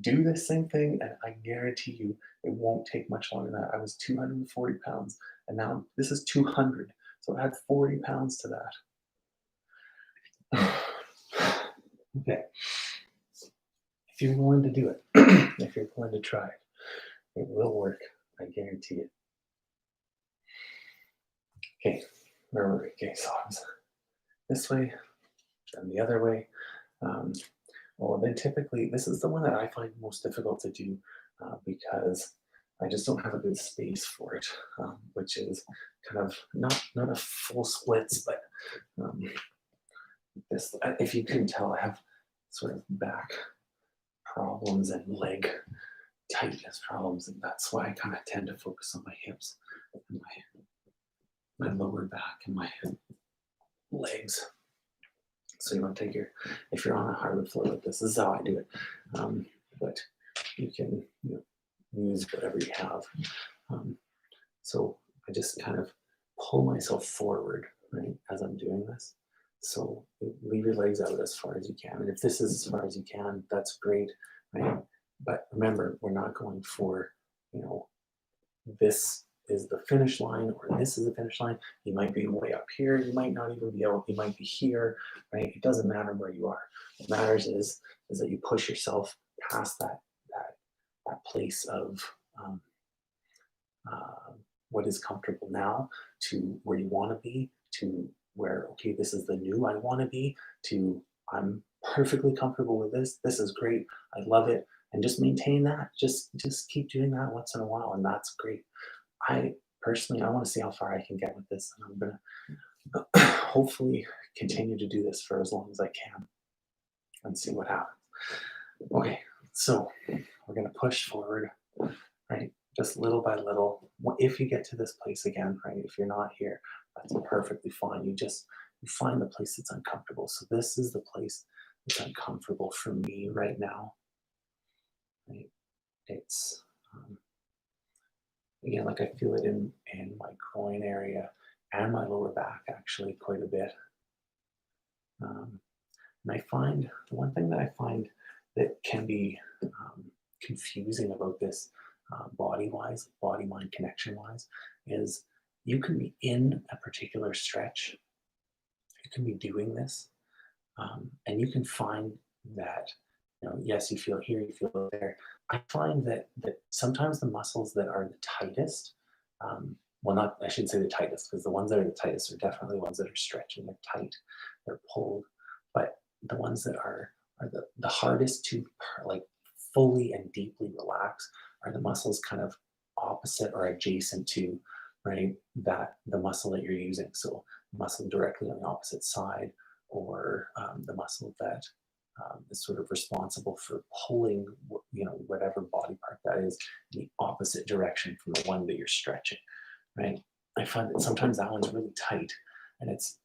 Do the same thing, and I guarantee you it won't take much longer than that. I was 240 pounds, and now this is 200. So I had 40 pounds to that. Okay. If you're willing to do it, if you're willing to try it will work. I guarantee it. Okay, where were we? Okay, so I was this way, then the other way. Um, well, then typically, this is the one that I find most difficult to do because I just don't have a good space for it, which is kind of not a full splits, but um, this. If you couldn't tell, I have sort of back problems and leg tightness problems, and that's why I kind of tend to focus on my hips and my lower back and my legs. So you want to take if you're on a hardwood floor like this is how I do it. But you can use whatever you have. So I just kind of pull myself forward, right, as I'm doing this. So leave your legs out as far as you can. And if this is as far as you can, that's great, right? But remember, we're not going for, this is the finish line or this is the finish line. You might be way up here. You might not even be able, you might be here, right? It doesn't matter where you are. What matters is that you push yourself past that place of what is comfortable now to where you want to be, to where, okay, this is the new I want to be, to I'm perfectly comfortable with this. This is great. I love it. And just maintain that. Just keep doing that once in a while, and that's great. I personally, I want to see how far I can get with this, and I'm gonna hopefully continue to do this for as long as I can and see what happens. Okay, so we're gonna push forward, right? Just little by little. If you get to this place again, right? If you're not here, that's perfectly fine. You find the place that's uncomfortable. So this is the place that's uncomfortable for me right now. Right? It's again, like I feel it in my groin area and my lower back actually quite a bit. And I find the one thing that I find that can be confusing about this body wise, body mind connection wise, is you can be in a particular stretch, you can be doing this, and you can find that, yes, you feel here, you feel there. I find that sometimes the muscles that are the tightest, well, not I shouldn't say the tightest, because the ones that are the tightest are definitely ones that are stretching, they're tight, they're pulled. But the ones that are the hardest to like fully and deeply relax are the muscles kind of opposite or adjacent to, right, that the muscle that you're using. So muscle directly on the opposite side, or the muscle that is sort of responsible for pulling, whatever body part that is, in the opposite direction from the one that you're stretching, right? I find that sometimes that one's really tight, and it's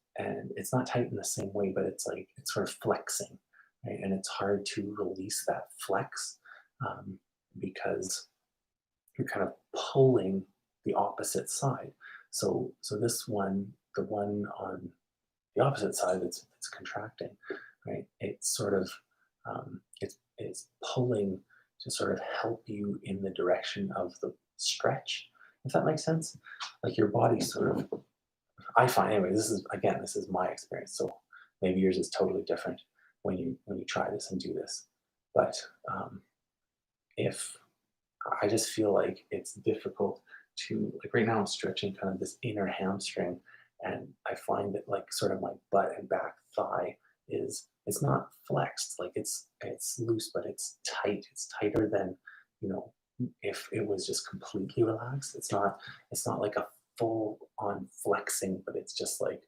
not tight in the same way, but it's like it's sort of flexing, right? And it's hard to release that flex, because you're kind of pulling the opposite side. So this one, the one on the opposite side that's contracting, right? It's sort of it's pulling to sort of help you in the direction of the stretch, if that makes sense. Like your body sort of, I find anyway. This is my experience. So maybe yours is totally different when you try this and do this, but if I just feel like it's difficult to, like, right now I'm stretching kind of this inner hamstring, and I find that like sort of my butt and back thigh is it's not flexed, like it's loose, but it's tight. It's tighter than, you know if it was just completely relaxed. It's not like a full on flexing, but it's just like,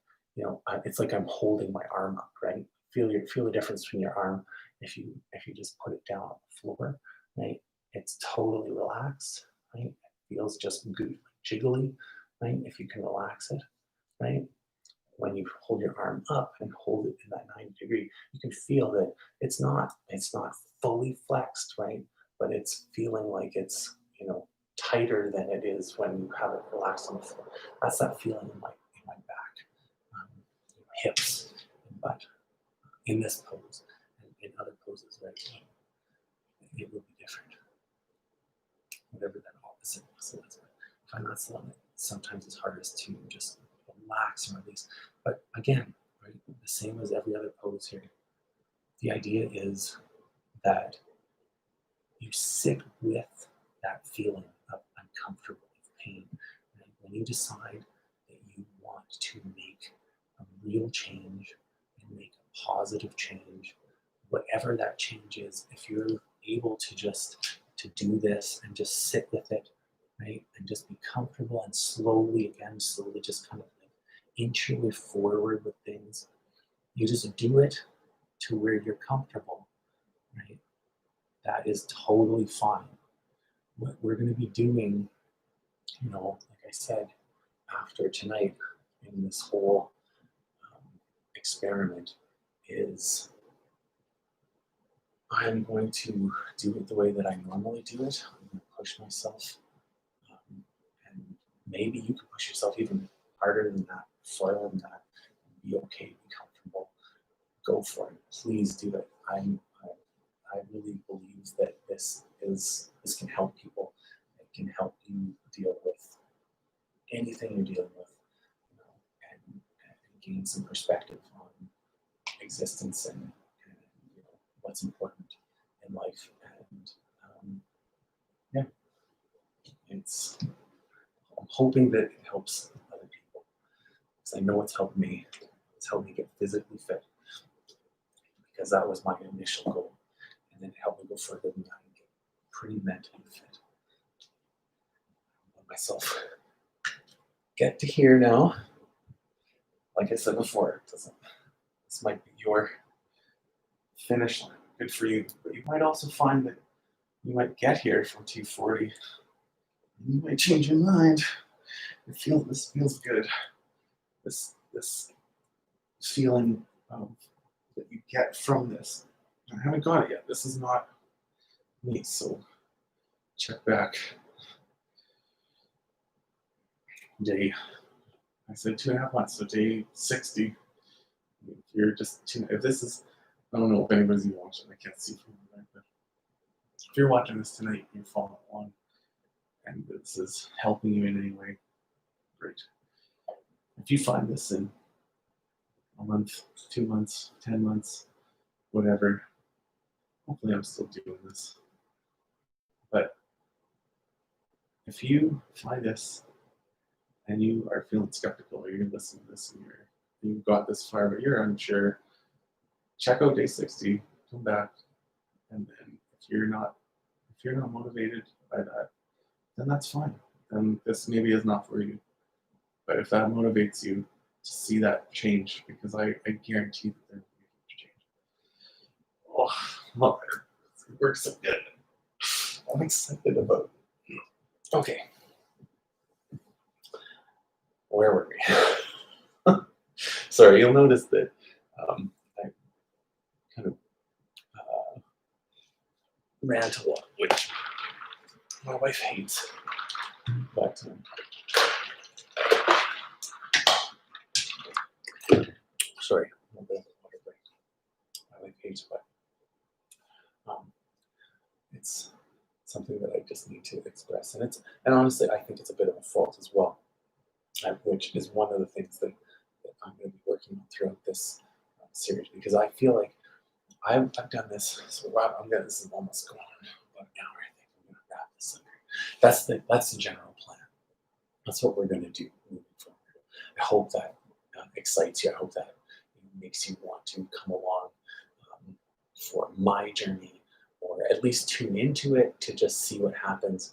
it's like I'm holding my arm up, right? Feel the difference between your arm if you just put it down on the floor, right? It's totally relaxed, right? It feels just good, jiggly, right? If you can relax it, right? When you hold your arm up and hold it in that 90-degree, you can feel that it's not fully flexed, right? But it's feeling like it's, tighter than it is when you have it relaxed on the floor. That's that feeling in my back, hips, and butt, in this pose, and in other poses, right? It will be different, whatever that opposite muscle is. But I find that's the one that sometimes is hardest to just relax and release. But again, right, the same as every other pose here. The idea is that you sit with that feeling of uncomfortable, of pain. And when you decide that you want to make a real change and make a positive change, whatever that change is, if you're able to do this and just sit with it, right, and just be comfortable and slowly just kind of like inch your way forward with things. You just do it to where you're comfortable, right? That is totally fine. What we're going to be doing, like I said, after tonight in this whole experiment is I'm going to do it the way that I normally do it. I'm going to push myself, and maybe you can push yourself even harder than that, further than that, and be okay, be comfortable. Go for it. Please do it. I really believe that this can help people. It can help you deal with anything you're dealing with, and gain some perspective on existence and what's important in life. And yeah, it's I'm hoping that it helps other people, because I know it's helped me. It's helped me get physically fit, because that was my initial goal, and then it helped me go further than that and get pretty mentally fit. Let myself get to here now. Like I said before, this might be your finish line. Good for you. But you might also find that you might get here from 240. And you might change your mind. This feels good. This feeling that you get from this. I haven't got it yet. This is not me. So check back. Day. I said 2.5 months. So day 60. If you're just if this is I don't know if anybody's even watching. I can't see from there, but if you're watching this tonight, you're following along, and this is helping you in any way, great. If you find this in a month, 2 months, 10 months, whatever, hopefully I'm still doing this. But if you find this and you are feeling skeptical, or you're listening to this and you've got this far, but you're unsure, check out day 60, come back, and then if you're not motivated by that, then that's fine. Then this maybe is not for you. But if that motivates you to see that change, because I guarantee that there will be a huge change. Oh, mother, it works so good. I'm excited about it. Okay. Where were we? Sorry, you'll notice that I kind of rant a lot, which my wife hates. But sorry, a little bit of water break. My wife hates, but it's something that I just need to express, and honestly, I think it's a bit of a fault as well, which is one of the things that I'm going to be working on throughout this series, because I feel like I've done this. So this is almost going on about an hour. I think I'm going to wrap this up. That's the general plan. That's what we're going to do moving forward. I hope that excites you. I hope that makes you want to come along for my journey, or at least tune into it to just see what happens.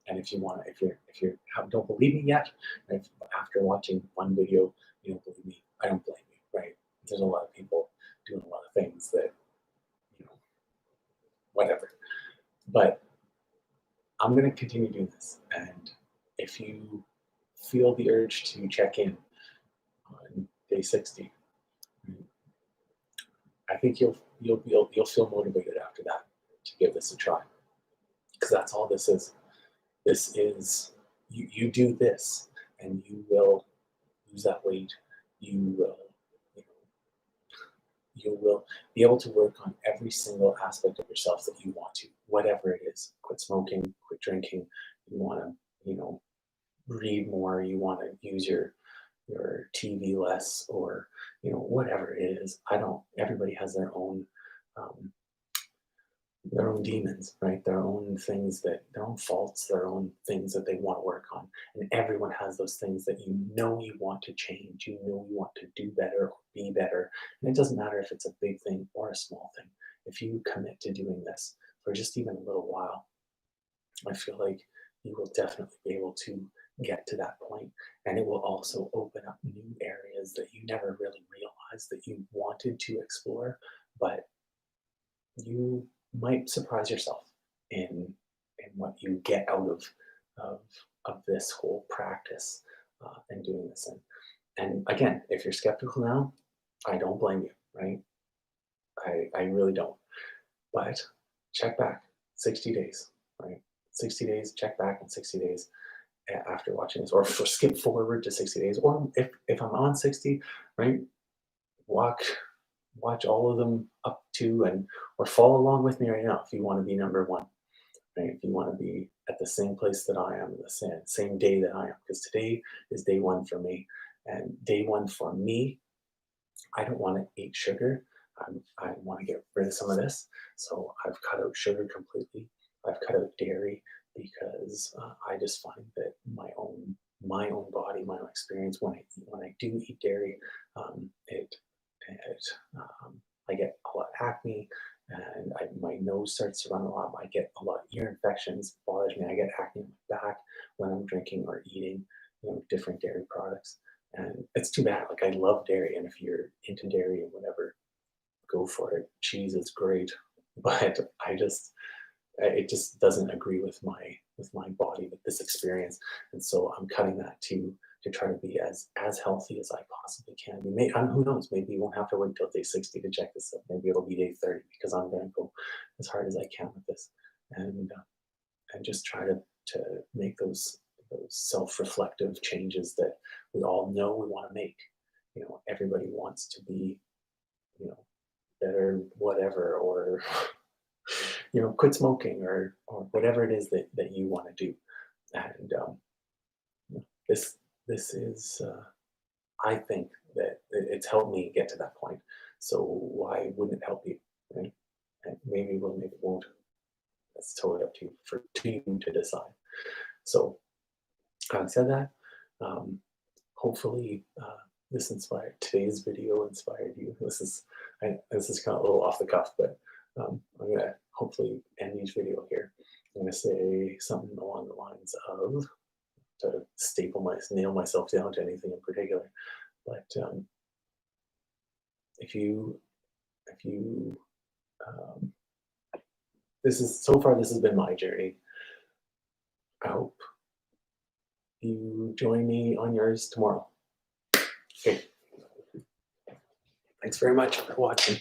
And if you want, if you don't believe me yet, if after watching one video you don't believe me, I don't blame you. Right? There's a lot of people doing a lot of things that, whatever. But I'm going to continue doing this, and if you feel the urge to check in on day 60, I think you'll feel motivated after that to give this a try, because that's all this is. This is you do this, and you will lose that weight. You will you will be able to work on every single aspect of yourself that you want to, whatever it is. Quit smoking, quit drinking. You want to, read more. You want to use your TV less, or whatever it is. I don't. Everybody has um, their own demons, right? Their own things, their own faults, their own things that they want to work on. And everyone has those things that you want to change, you want to do better or be better. And it doesn't matter if it's a big thing or a small thing. If you commit to doing this for just even a little while, I feel like you will definitely be able to get to that point. And it will also open up new areas that you never really realized that you wanted to explore, but you might surprise yourself in what you get out of of this whole practice and doing this. And again, if you're skeptical now, I don't blame you, right? I really don't. But check back 60 days, right? 60 days, check back in 60 days after watching this, or skip forward to 60 days, or if I'm on 60, right, walk watch all of them up to, and or follow along with me right now if you want to be number one, right? If you want to be at the same place that I am, the same day that I am, because today is day one for me. And day one for me, I don't want to eat sugar. I want to get rid of some of this. So I've cut out sugar completely. I've cut out dairy, because I just find that my own body, my own experience, when I do eat dairy, it I get a lot of acne, and my nose starts to run a lot. I get a lot of ear infections. It bothers me. I get acne on my back when I'm drinking or eating, different dairy products. And it's too bad. Like, I love dairy, and if you're into dairy and whatever, go for it. Cheese is great, but it just doesn't agree with my body, with this experience. And so I'm cutting that to try to be as healthy as I possibly can be. Who knows, maybe you won't have to wait till day 60 to check this out. Maybe it'll be day 30, because I'm going to go as hard as I can with this, and just try to make those self-reflective changes that we all know we want to make. Everybody wants to be, you know that are whatever, or quit smoking, or whatever it is that you want to do. And this this is I think that it's helped me get to that point. So why wouldn't it help you, right? And maybe it will, maybe it won't. That's totally up to you, to you to decide. So having said that, hopefully this inspired, today's video inspired you. This is kind of a little off the cuff, but I'm gonna hopefully end each video here. I'm gonna say something along the lines of, to nail myself down to anything in particular. But if you um, this has been my journey. I hope you join me on yours tomorrow. Okay. Thanks very much for watching.